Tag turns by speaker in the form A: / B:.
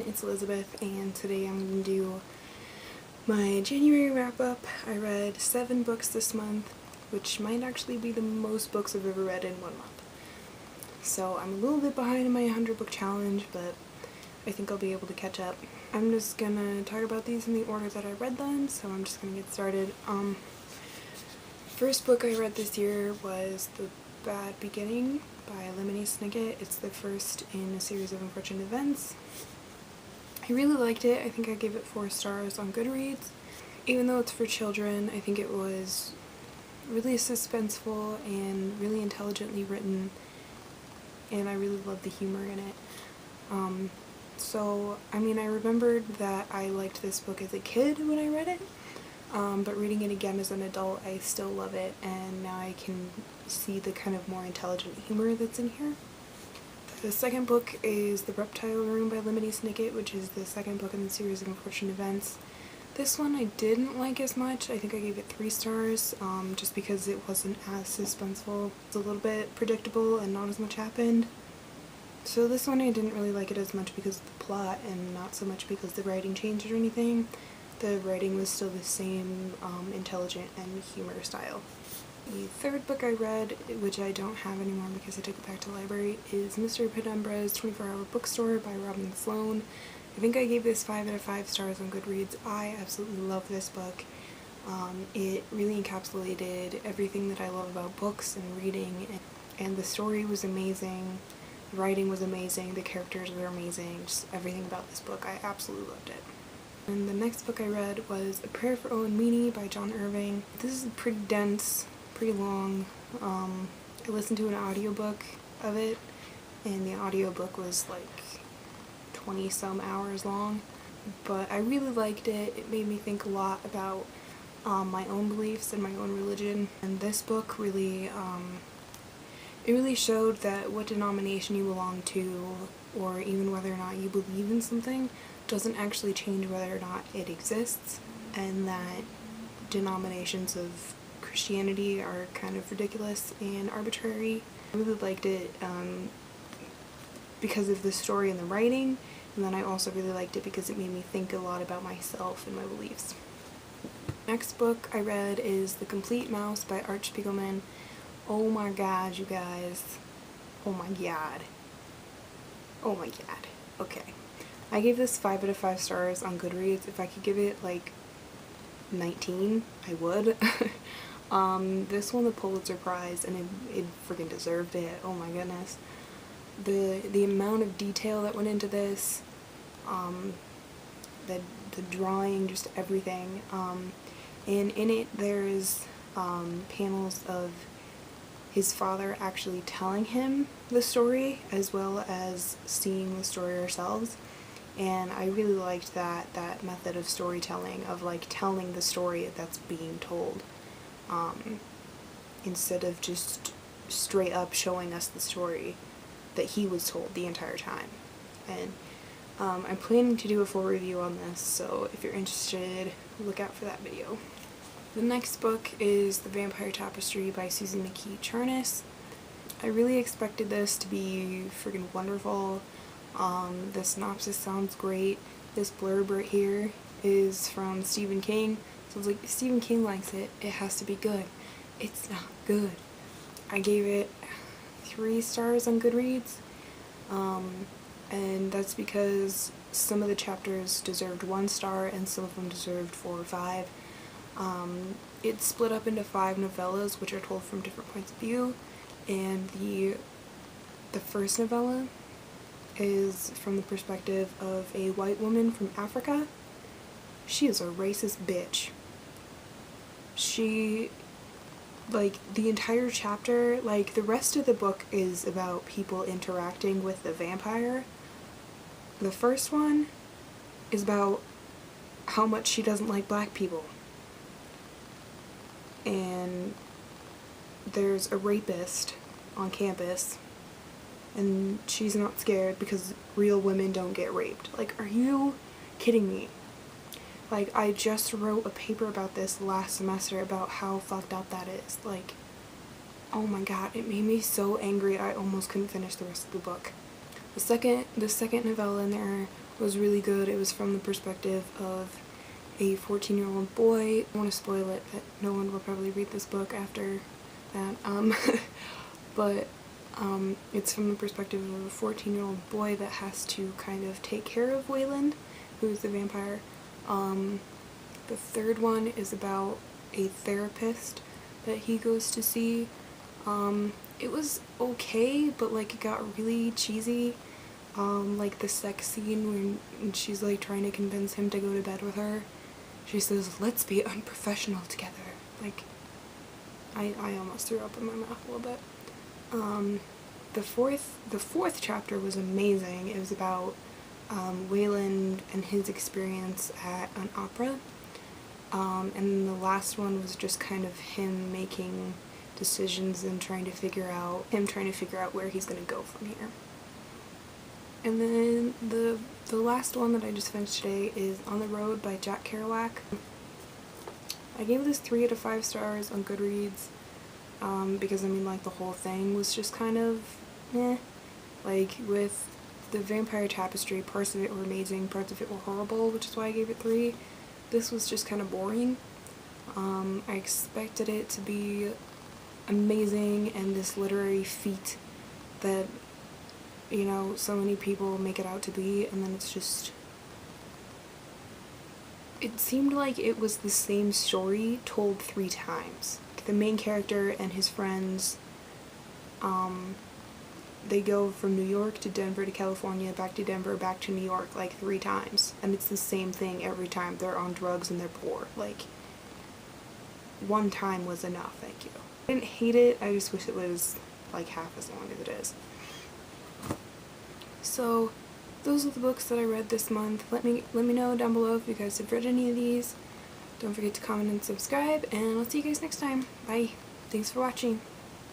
A: it's Elizabeth, and today I'm going to do my January wrap-up. I read 7 books this month, which might actually be the most books I've ever read in 1 month. So I'm a little bit behind in my 100 book challenge, but I think I'll be able to catch up. I'm just gonna talk about these in the order that I read them, so I'm just gonna get started. First book I read this year was The Bad Beginning by Lemony Snickett. It's the first in a series of unfortunate events. I really liked it. I think I gave it 4 stars on Goodreads. Even though it's for children, I think it was really suspenseful and really intelligently written, and I really loved the humor in it. I remembered that I liked this book as a kid when I read it, but reading it again as an adult, I still love it, and now I can see the kind of more intelligent humor that's in here. The second book is The Reptile Room by Lemony Snickett, which is the second book in the series of unfortunate events. This one I didn't like as much. I think I gave it 3 stars, just because it wasn't as suspenseful. It's a little bit predictable and not as much happened. So this one I didn't really like it as much because of the plot, and not so much because the writing changed or anything. The writing was still the same intelligent and humor style. The third book I read, which I don't have anymore because I took it back to the library, is Mr. Penumbra's 24-Hour Bookstore by Sloan. I think I gave this 5 out of 5 stars on Goodreads. I absolutely love this book. It really encapsulated everything that I love about books and reading, and the story was amazing, the writing was amazing, the characters were amazing, just everything about this book. I absolutely loved it. And the next book I read was A Prayer for Owen, Meany by Irving. This is pretty dense, pretty long. I listened to an audiobook of it, and the audiobook was like 20 some hours long, but I really liked it. It made me think a lot about my own beliefs and my own religion, and this book really it really showed that what denomination you belong to, or even whether or not you believe in something, doesn't actually change whether or not it exists, and that denominations of Christianity are kind of ridiculous and arbitrary. I really liked it because of the story and the writing, and then I also really liked it because it made me think a lot about myself and my beliefs. Next book I read is The Complete Mouse by Art Spiegelman. Oh my god, you guys. Oh my god. Oh my god. Okay. I gave this 5 out of 5 stars on Goodreads. If I could give it like 19, I would. This won the Pulitzer Prize, and it freaking deserved it. Oh my goodness. The amount of detail that went into this, the drawing, just everything, and in it there's panels of his father actually telling him the story as well as seeing the story ourselves, and I really liked that method of storytelling, of like telling the story that's being told, instead of just straight up showing us the story that he was told the entire time. And I'm planning to do a full review on this, so if you're interested, look out for that video. The next book is The Vampire Tapestry by Suzy, McKee, Charnas. I really expected this to be friggin' wonderful. The synopsis sounds great. This blurb right here is from Stephen King, so it's like, if Stephen King likes it, it has to be good. It's not good. I gave it 3 stars on Goodreads, and that's because some of the chapters deserved 1 star and some of them deserved 4 or 5. It's split up into 5 novellas, which are told from different points of view, and the first novella is from the perspective of a white woman from Africa. She is a racist bitch. She, like, the entire chapter, like, the rest of the book is about people interacting with the vampire. The first one is about how much she doesn't like black people. And there's a rapist on campus, and she's not scared because real women don't get raped. Like, are you kidding me? Like, I just wrote a paper about this last semester about how fucked up that is. Like, oh my god, it made me so angry I almost couldn't finish the rest of the book. The second novella in there was really good. It was from the perspective of a 14-year-old boy. I don't want to spoil it, but no one will probably read this book after that. But it's from the perspective of a 14-year-old boy that has to kind of take care of Wayland, who's the vampire. The third one is about a therapist that he goes to see. It was okay, but like it got really cheesy. Like the sex scene when she's like trying to convince him to go to bed with her. She says, "Let's be unprofessional together." Like, I almost threw up in my mouth a little bit. The fourth chapter was amazing. It was about Wayland and his experience at an opera. And the last one was just kind of him making decisions and trying to figure out where he's gonna go from here. And then the last one that I just finished today is On the Road by Jack Kerouac. I gave this 3 out of 5 stars on Goodreads, because I mean like the whole thing was just kind of eh. Like with the Vampire Tapestry, parts of it were amazing, parts of it were horrible, which is why I gave it 3. This was just kind of boring. I expected it to be amazing and this literary feat that, you know, so many people make it out to be, and then it's just... It seemed like it was the same story told 3 times. The main character and his friends, they go from New York to Denver to California, back to Denver, back to New York, like 3 times. And it's the same thing every time. They're on drugs and they're poor. Like, 1 time was enough, thank you. I didn't hate it, I just wish it was like half as long as it is. So, those are the books that I read this month. Let me know down below if you guys have read any of these. Don't forget to comment and subscribe, and I'll see you guys next time. Bye. Thanks for watching.